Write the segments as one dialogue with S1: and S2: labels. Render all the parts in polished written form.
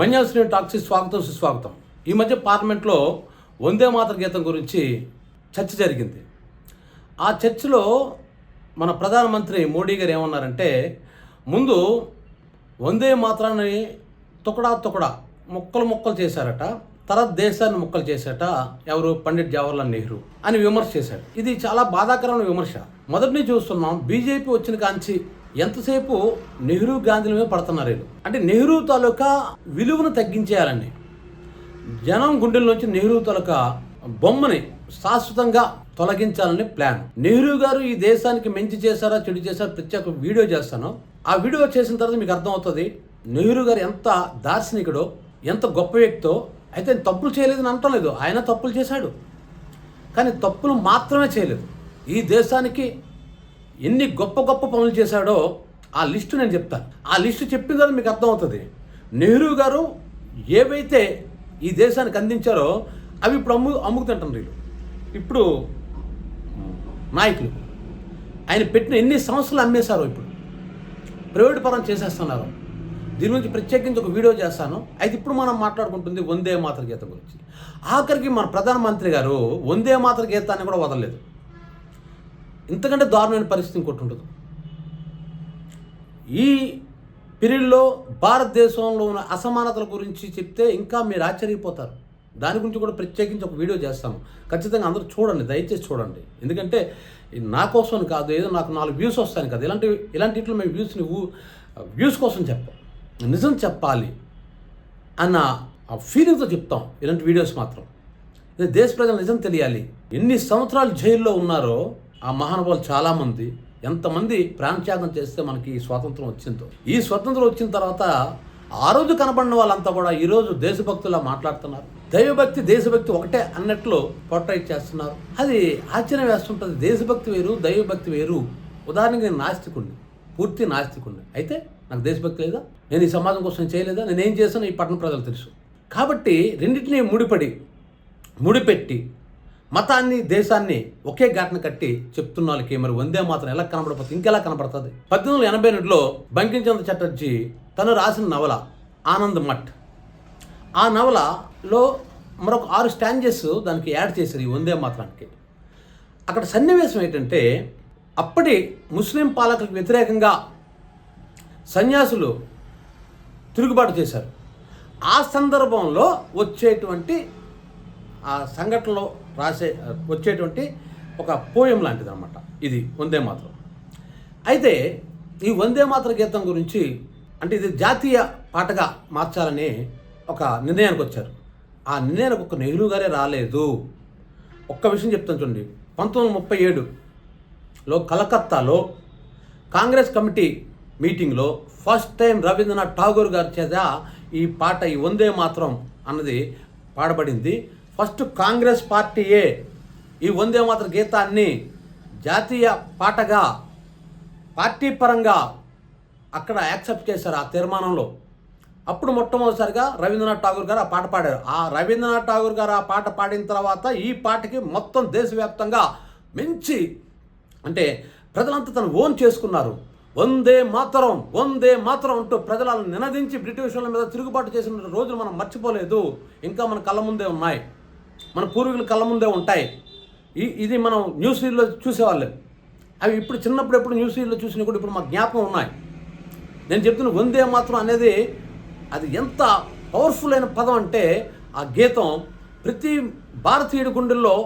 S1: మన్యాశ్రీ taxi స్వాగతం సుస్వాగతం. ఈ మధ్య పార్లమెంట్లో వందే మాతర గీతం గురించి చర్చ జరిగింది. ఆ చర్చలో మన ప్రధానమంత్రి మోడీ గారు ఏమన్నారంటే, ముందు వందే మాతరాన్ని తుకడా ముక్కలు చేశారట, తర్వాత దేశాన్ని ముక్కలు చేశారట ఎవరు, పండిట్ జవహర్లాల్ నెహ్రూ అని విమర్శ చేశాడు. ఇది చాలా బాధాకరమైన విమర్శ. మొదటిని చూస్తున్నాం, బీజేపీ వచ్చిన కాంచి ఎంతసేపు నెహ్రూ గాంధీల మీద పడుతున్నారు వీళ్ళు. అంటే నెహ్రూ తాలూకా విలువను తగ్గించేయాలని, జనం గుండెల్లోంచి నెహ్రూ తాలూకా బొమ్మని శాశ్వతంగా తొలగించాలని ప్లాన్. నెహ్రూ గారు ఈ దేశానికి మంచి చేశారా చెడు చేశారా ప్రత్యేక వీడియో చేస్తాను. ఆ వీడియో చేసిన తర్వాత మీకు అర్థమవుతుంది నెహ్రూ గారు ఎంత దార్శనికుడో, ఎంత గొప్ప వ్యక్తో. అయితే తప్పులు చేయలేదని అంటలేదు, ఆయన తప్పులు చేశాడు, కానీ తప్పులు మాత్రమే చేయలేదు. ఈ దేశానికి ఎన్ని గొప్ప పనులు చేశాడో ఆ లిస్టు నేను చెప్తాను. ఆ లిస్టు చెప్పిన తర్వాత మీకు అర్థమవుతుంది నెహ్రూ గారు ఏవైతే ఈ దేశానికి అందించారో అవి ఇప్పుడు అమ్ముకుతుంటారు వీళ్ళు. ఇప్పుడు నాయకులు ఆయన పెట్టిన ఎన్ని సంవత్సరాలు అమ్మేశారో ఇప్పుడు ప్రైవేట్ పరం చేసేస్తున్నారు. దీని గురించి ప్రత్యేకించి ఒక వీడియో చేస్తాను. అయితే ఇప్పుడు మనం మాట్లాడుకుంటుంది వందే మాతర గీతం గురించి. ఆఖరికి మన ప్రధానమంత్రి గారు వందే మాతర గీతాన్ని కూడా వదలలేదు. ఇంతకంటే దారుణమైన పరిస్థితి ఇంకోటి ఉంటుంది. ఈ పీరియడ్లో భారతదేశంలో ఉన్న అసమానతల గురించి చెప్తే ఇంకా మీరు ఆశ్చర్యపోతారు. దాని గురించి కూడా ప్రత్యేకించి ఒక వీడియో చేస్తాను. ఖచ్చితంగా అందరూ చూడండి, దయచేసి చూడండి. ఎందుకంటే నా కోసం కాదు, ఏదో నాకు 4 వ్యూస్ వస్తాను కదా, ఇలాంటి ఇట్లు మేము వ్యూస్ కోసం చెప్పాం, నిజం చెప్పాలి అన్న ఆ ఫీలింగ్తో చెప్తాం ఇలాంటి వీడియోస్ మాత్రం. ఇది దేశ ప్రజలు నిజం తెలియాలి. ఎన్ని సంవత్సరాలు జైల్లో ఉన్నారో ఆ మహానుభావులు చాలామంది, ఎంతమంది ప్రాణత్యాగం చేస్తే మనకి ఈ స్వాతంత్రం వచ్చిందో. ఈ స్వతంత్రం వచ్చిన తర్వాత ఆ రోజు కనబడిన వాళ్ళంతా కూడా ఈరోజు దేశభక్తులా మాట్లాడుతున్నారు. దైవభక్తి దేశభక్తి ఒకటే అన్నట్లు పోర్ట్రైట్ చేస్తున్నారు. అది ఆశ్చర్యం వేస్తుంటుంది. దేశభక్తి వేరు, దైవభక్తి వేరు. ఉదాహరణకి నేను నాస్తికుడిని, పూర్తి నాస్తికుడిని. అయితే నాకు దేశభక్తి లేదా? నేను ఈ సమాజం కోసం చేయలేదా? నేనేం చేశానో ఈ పట్టణ ప్రజలు తెలుసు. కాబట్టి రెండింటినీ ముడిపెట్టి మతాన్ని దేశాన్ని ఒకే ఘాటన కట్టి చెప్తున్న వాళ్ళకి మరి వందే మాత్రం ఎలా కనబడకపోతే ఇంకెలా కనబడుతుంది? 1882లో బంకించంద్ర చటర్జీ తను రాసిన నవల ఆనంద్ మఠ్, ఆ నవలలో మరొక 6 స్టాంజెస్ దానికి యాడ్ చేశారు ఈ వందే మాత్రానికి. అక్కడ సన్నివేశం ఏంటంటే, అప్పటి ముస్లిం పాలకులకు వ్యతిరేకంగా సన్యాసులు తిరుగుబాటు చేశారు. ఆ సందర్భంలో వచ్చేటువంటి ఆ సంఘటనలో వచ్చేటువంటి ఒక పోయం లాంటిది అనమాట ఇది వందే మాతరం. అయితే ఈ వందే మాతర గీతం గురించి అంటే ఇది జాతీయ పాటగా మార్చాలని ఒక నిర్ణయానికి వచ్చారు. ఆ నిర్ణయానికి ఒక నెహ్రూ గారే రాలేదు. ఒక్క విషయం చెప్తాను చూడండి. 1937లో కలకత్తాలో కాంగ్రెస్ కమిటీ మీటింగ్లో ఫస్ట్ టైం రవీంద్రనాథ్ ఠాగూర్ గారి చేత ఈ పాట, ఈ వందే మాతరం అన్నది పాడబడింది. ఫస్ట్ కాంగ్రెస్ పార్టీయే ఈ వందే మాతర గీతాన్ని జాతీయ పాటగా పార్టీ పరంగా అక్కడ యాక్సెప్ట్ చేశారు ఆ తీర్మానంలో. అప్పుడు మొట్టమొదటిసారిగా రవీంద్రనాథ్ ఠాగూర్ గారు ఆ పాట పాడారు. ఆ రవీంద్రనాథ్ ఠాగూర్ గారు ఆ పాట పాడిన తర్వాత ఈ పాటకి మొత్తం దేశవ్యాప్తంగా మంచి అంటే ప్రజలంతా తను ఓన్ చేసుకున్నారు. వందే మాతరం అంటూ ప్రజలను నినదించి బ్రిటిష్ వాళ్ళ మీద తిరుగుబాటు చేసిన రోజులు మనం మర్చిపోలేదు. ఇంకా మన కళ్ళ ముందే ఉన్నాయి, మన పూర్వీకుల కళ్ళ ముందే ఉంటాయి. ఇది మనం న్యూస్ రీల్లో చూసేవాళ్ళం. అవి ఇప్పుడు చిన్నప్పుడు ఎప్పుడు న్యూస్ రీల్లో చూసినా కూడా ఇప్పుడు మాకు జ్ఞాపకం ఉన్నాయి. నేను చెప్తున్న వందే మాత్రం అనేది అది ఎంత పవర్ఫుల్ అయిన పదం అంటే, ఆ గీతం ప్రతి భారతీయుడి గుండెల్లో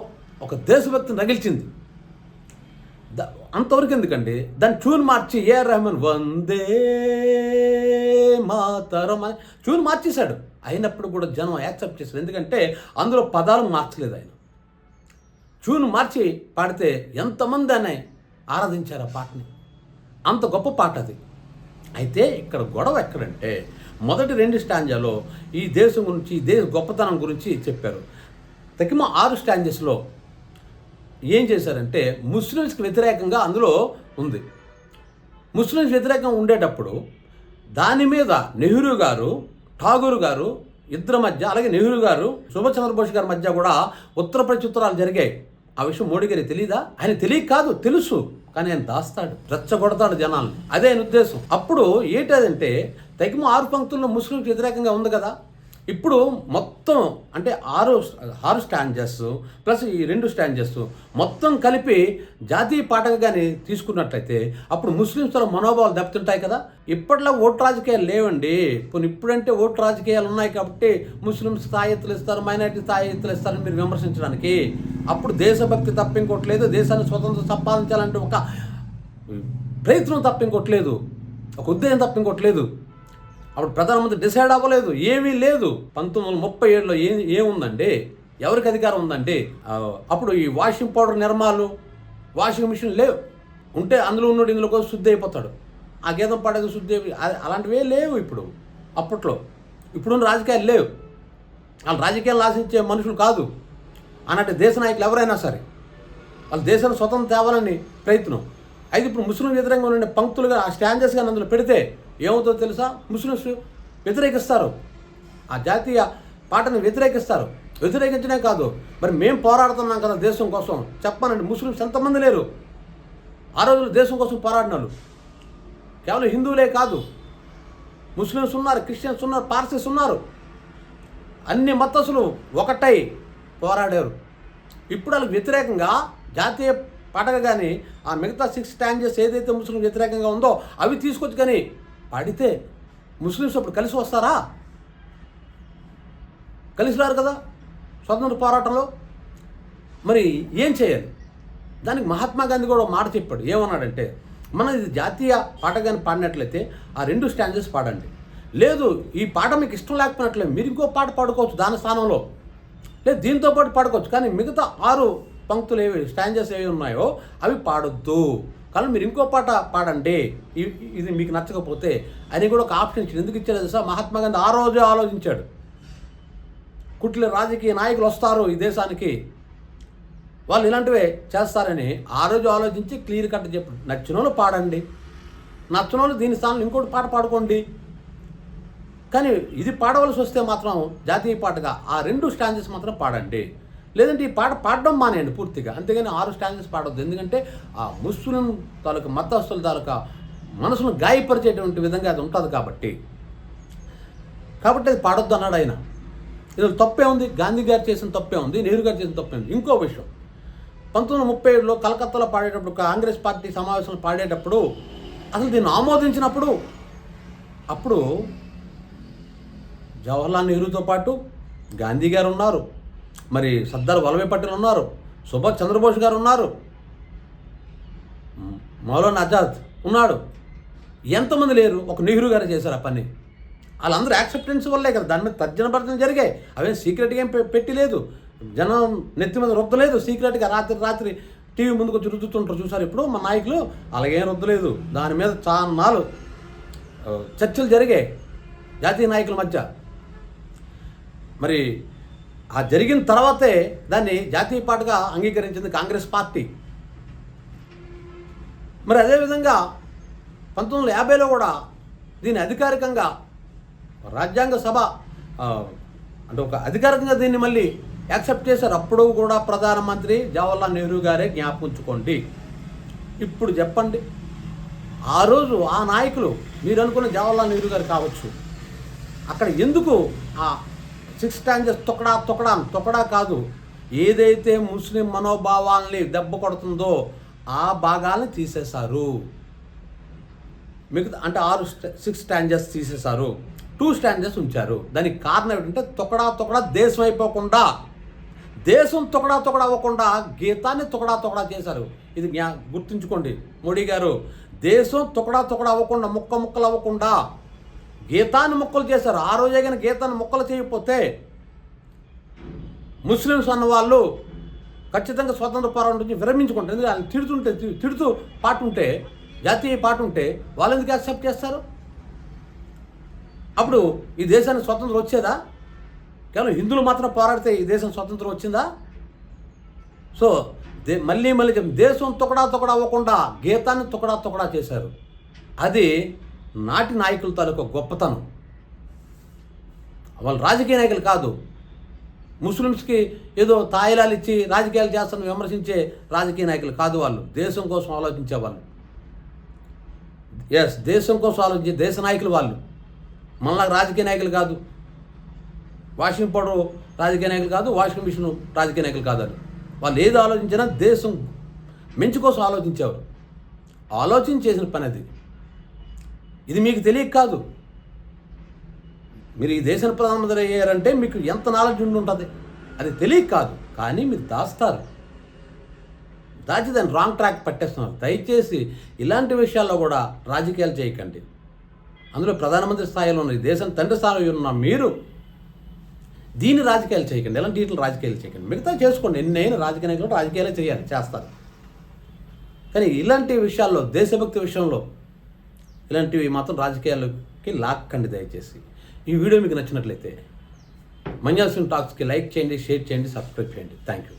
S1: ఒక దేశభక్తిని రగిల్చింది. అంతవరకు ఎందుకండి, దాన్ని ట్యూన్ మార్చి ఏఆర్ రెహమాన్ వందే మాతరం అని ట్యూన్ మార్చేశాడు. అయినప్పుడు కూడా జనం యాక్సెప్ట్ చేశారు. ఎందుకంటే అందులో పదాలు మార్చలేదు ఆయన. ట్యూన్ మార్చి పాడితే ఎంతమంది అని ఆరాధించారు ఆ పాటని. అంత గొప్ప పాట అది. అయితే ఇక్కడ గొడవ ఎక్కడంటే, మొదటి 2 స్టాంజాలో ఈ దేశం గురించి, ఈ దేశ గొప్పతనం గురించి చెప్పారు. తగిన 6 స్టాంజెస్లో ఏం చేశారంటే ముస్లిమ్స్కి వ్యతిరేకంగా అందులో ఉంది. ముస్లిమ్స్ వ్యతిరేకంగా ఉండేటప్పుడు దాని మీద నెహ్రూ గారు, ఠాగూర్ గారు ఇద్దరి మధ్య, అలాగే నెహ్రూ గారు, సుభాష్ చంద్రబోస్ గారి మధ్య కూడా ఉత్తర ప్రత్యుత్తరాలు జరిగాయి. ఆ విషయం మోడీ గారికి తెలీదా? ఆయన తెలియక కాదు, తెలుసు, కానీ ఆయన దాస్తాడు, రెచ్చగొడతాడు జనాల్ని. అదే ఆయన ఉద్దేశం. అప్పుడు ఏంటంటే తగ్గిమ 6 పంక్తుల్లో ముస్లింకి వ్యతిరేకంగా ఉంది కదా. ఇప్పుడు మొత్తం అంటే 6 స్టాంజెస్ ప్లస్ ఈ 2 స్టాంజెస్ మొత్తం కలిపి జాతీయ పాటగా కానీ తీసుకున్నట్లయితే అప్పుడు ముస్లింస్ మనోభావాలు దెబ్బతింటాయి కదా. ఇప్పట్లో ఓటు రాజకీయాలు లేవండి. ఇప్పుడంటే ఓటు రాజకీయాలు ఉన్నాయి కాబట్టి ముస్లింస్ స్థాయిత్తులు ఇస్తారు, మైనారిటీ స్థాయిత్తులు ఇస్తారని మీరు విమర్శించడానికి. అప్పుడు దేశభక్తి తప్ప ఇంకోట్లేదు, దేశాన్ని స్వతంత్రం సంపాదించాలంటే ఒక ప్రయత్నం తప్ప ఇంకోట్లేదు, ఒక ఉద్దేశం తప్ప ఇంకోట్లేదు. అప్పుడు ప్రధానమంత్రి డిసైడ్ అవ్వలేదు, ఏమీ లేదు. 1937లో ఏముందండి, ఎవరికి అధికారం ఉందండి? అప్పుడు ఈ వాషింగ్ పౌడర్ నిర్మాలు, వాషింగ్ మిషన్ లేవు. ఉంటే అందులో ఉన్నోడు ఇందులో కోసం శుద్ధి అయిపోతాడు, ఆ గీతం పాడేది శుద్ధి అలాంటివే లేవు ఇప్పుడు. అప్పట్లో ఇప్పుడున్న రాజకీయాలు లేవు. వాళ్ళు రాజకీయాలు ఆశించే మనుషులు కాదు. అన్నట్టు దేశ నాయకులు ఎవరైనా సరే వాళ్ళు దేశాన్ని స్వతంత్రం తేవాలని ప్రయత్నం. అయితే ఇప్పుడు ముస్లిం వ్యతిరేకంగా ఉండే పంక్తులుగా ఆ స్టాంజెస్గా అందులో పెడితే ఏమవుతుందో తెలుసా? ముస్లిమ్స్ వ్యతిరేకిస్తారు, ఆ జాతీయ పాటను వ్యతిరేకిస్తారు. వ్యతిరేకించనే కాదు, మరి మేము పోరాడుతున్నాం కదా దేశం కోసం. చెప్పానండి, ముస్లిమ్స్ ఎంతమంది లేరు ఆ రోజుల్లో దేశం కోసం పోరాడిన వాళ్ళు? కేవలం హిందువులే కాదు, ముస్లిమ్స్ ఉన్నారు, క్రిస్టియన్స్ ఉన్నారు, పార్సీస్ ఉన్నారు. అన్ని మతస్థులు ఒకటై పోరాడారు. ఇప్పుడు వాళ్ళకి వ్యతిరేకంగా జాతీయ పాటగా కానీ ఆ మిగతా 6 స్టాంజెస్ ఏదైతే ముస్లిం వ్యతిరేకంగా ఉందో అవి తీసుకొచ్చి కానీ పాడితే ముస్లిమ్స్ అప్పుడు కలిసి వస్తారా? కలిసి రారు కదా స్వతంత్ర పోరాటంలో. మరి ఏం చేయాలి? దానికి మహాత్మా గాంధీ కూడా మాట చెప్పాడు. ఏమన్నాడంటే, మనం ఇది జాతీయ పాట కానీ పాడినట్లయితే ఆ 2 స్టాంజెస్ పాడండి. లేదు ఈ పాట మీకు ఇష్టం లేకపోయినట్లే మీరు ఇంకో పాట పాడుకోవచ్చు దాని స్థానంలో, లేదు దీంతో పాటు పాడుకోవచ్చు, కానీ మిగతా 6 పంక్తులు స్టాంజెస్ ఏవి ఉన్నాయో అవి పాడొద్దు, కానీ మీరు ఇంకో పాట పాడండి, ఇది మీకు నచ్చకపోతే అని కూడా ఒక ఆప్షన్ ఇచ్చాడు. ఎందుకు ఇచ్చాడు తెలుసా? మహాత్మా గాంధీ ఆ రోజే ఆలోచించాడు, కుట్ల రాజకీయ నాయకులు వస్తారు ఈ దేశానికి, వాళ్ళు ఇలాంటివే చేస్తారని ఆ రోజు ఆలోచించి క్లియర్ కట్ చెప్పాడు. నచ్చిన వాళ్ళు పాడండి, నచ్చిన వాళ్ళు దీని స్థానంలో ఇంకోటి పాట పాడుకోండి, కానీ ఇది పాడవలసి వస్తే మాత్రం జాతీయ పాటగా ఆ 2 స్టాంజెస్ మాత్రం పాడండి, లేదంటే ఈ పాట పాడడం మానేయండి పూర్తిగా. అంతేగాని 6 స్టాంజెస్ పాడవద్దు. ఎందుకంటే ఆ ముస్లిం తాలూకా మతస్థుల తాలూకా మనసును గాయపరిచేటువంటి విధంగా అది ఉంటుంది కాబట్టి అది పాడొద్దు అన్నాడు ఆయన. ఇది తప్పే ఉంది, గాంధీ గారు చేసిన తప్పే ఉంది, నెహ్రూ గారు చేసిన తప్పే ఉంది. ఇంకో విషయం, 1937లో కలకత్తాలో పాడేటప్పుడు కాంగ్రెస్ పార్టీ సమావేశంలో పాడేటప్పుడు అసలు దీన్ని ఆమోదించినప్పుడు అప్పుడు జవహర్లాల్ నెహ్రూతో పాటు గాంధీ గారు ఉన్నారు, మరి సర్దార్ వల్లభాయ్ పటేల్ ఉన్నారు, సుభాష్ చంద్రబోస్ గారు ఉన్నారు, మౌలానా ఆజాద్ ఉన్నాడు. ఎంతమంది లేరు? ఒక నెహ్రూ గారు చేశారు ఆ పని. వాళ్ళందరూ యాక్సెప్టెన్స్ వల్లే కదా దాని మీద తర్జన భర్జన జరిగాయి. అవేం సీక్రెట్గా ఏం పెట్టి లేదు, జనం నెత్తి మీద రుద్దలేదు సీక్రెట్గా. రాత్రి టీవీ ముందుకు వచ్చి రుద్దుతుంటారు చూసారు ఇప్పుడు మా నాయకులు, అలాగేం రుద్దలేదు. దాని మీద చాలా చర్చలు జరిగాయి జాతీయ నాయకుల మధ్య. మరి ఆ జరిగిన తర్వాతే దాన్ని జాతీయ పాటగా అంగీకరించింది కాంగ్రెస్ పార్టీ. మరి అదేవిధంగా 1950లో కూడా దీన్ని అధికారికంగా రాజ్యాంగ సభ అంటే ఒక అధికారికంగా దీన్ని మళ్ళీ యాక్సెప్ట్ చేశారు. అప్పుడు కూడా ప్రధానమంత్రి జవహర్లాల్ నెహ్రూ గారే, జ్ఞాపకించుకోండి. ఇప్పుడు చెప్పండి, ఆ రోజు ఆ నాయకులు మీరు అనుకున్న జవహర్లాల్ నెహ్రూ గారు కావచ్చు, అక్కడ ఎందుకు ఆ 6 స్టాంజెస్ తొక్కడా కాదు, ఏదైతే ముస్లిం మనోభావాల్ని దెబ్బ కొడుతుందో ఆ భాగాల్ని తీసేశారు. మిగతా అంటే 6 స్టాంజెస్ తీసేశారు, 2 స్టాంజెస్ ఉంచారు. దానికి కారణం ఏంటంటే తొక్కడా దేశం అయిపోకుండా, దేశం తొక్కడా అవ్వకుండా గీతాన్ని తొక్కడా చేశారు. ఇది గుర్తుంచుకోండి మోడీ గారు, దేశం తొక్కడా అవ్వకుండా, ముక్కలు అవ్వకుండా గీతాన్ని ముక్కలు చేశారు. ఆ రోజే కానీ గీతాన్ని ముక్కలు చేయకపోతే ముస్లిమ్స్ అన్న వాళ్ళు ఖచ్చితంగా స్వతంత్ర పోరాటం నుంచి విరమించుకుంటారు. ఎందుకంటే వాళ్ళు తిడుతూ పాట ఉంటే, జాతీయ పాట ఉంటే వాళ్ళు ఎందుకు యాక్సెప్ట్ చేస్తారు? అప్పుడు ఈ దేశానికి స్వతంత్రం వచ్చేదా? కేవలం హిందువులు మాత్రం పోరాడితే ఈ దేశం స్వతంత్రం వచ్చిందా? సో మళ్ళీ దేశం తొక్కడా అవ్వకుండా గీతాన్ని తొక్కడా చేశారు. అది నాటి నాయకుల తాలూకు గొప్పతనం. వాళ్ళు రాజకీయ నాయకులు కాదు, ముస్లిమ్స్కి ఏదో తాయిలాలు ఇచ్చి రాజకీయాలు చేస్తారని విమర్శించే రాజకీయ నాయకులు కాదు. వాళ్ళు దేశం కోసం ఆలోచించేవాళ్ళు. దేశం కోసం ఆలోచించే దేశ నాయకులు వాళ్ళు. మళ్ళా రాజకీయ నాయకులు కాదు, వాషింగ్ పౌడర్ రాజకీయ నాయకులు కాదు, వాషింగ్ మిషన్ రాజకీయ నాయకులు కాదు అని. వాళ్ళు ఏది ఆలోచించినా దేశం మంచి కోసం ఆలోచించేవారు. ఆలోచించి చేసిన పని అది. ఇది మీకు తెలియక కాదు. మీరు ఈ దేశ ప్రధానమంత్రి అయ్యారంటే మీకు ఎంత నాలెడ్జ్ ఉండి ఉంటుంది, అది తెలియక కాదు. కానీ మీరు దాస్తారు, దాచి దాన్ని రాంగ్ ట్రాక్ పట్టేస్తున్నారు. దయచేసి ఇలాంటి విషయాల్లో కూడా రాజకీయాలు చేయకండి. అందులో ప్రధానమంత్రి స్థాయిలో ఉన్న ఈ దేశం తండ్రి స్థాయిలో ఉన్న మీరు దీన్ని రాజకీయాలు చేయకండి. ఎలాంటి వీటిని రాజకీయాలు చేయకండి. మిగతా చేసుకోండి. ఎన్నైనా రాజకీయ నాయకులు రాజకీయాలే చేయాలి, చేస్తారు. కానీ ఇలాంటి విషయాల్లో, దేశభక్తి విషయంలో ఇలాంటివి మాత్రం రాజకీయాలకి లాక్కండి దయచేసి. ఈ వీడియో మీకు నచ్చినట్లయితే మంజాల్ సింగ్ టాక్స్కి లైక్ చేయండి, షేర్ చేయండి, సబ్స్క్రైబ్ చేయండి. Thank you.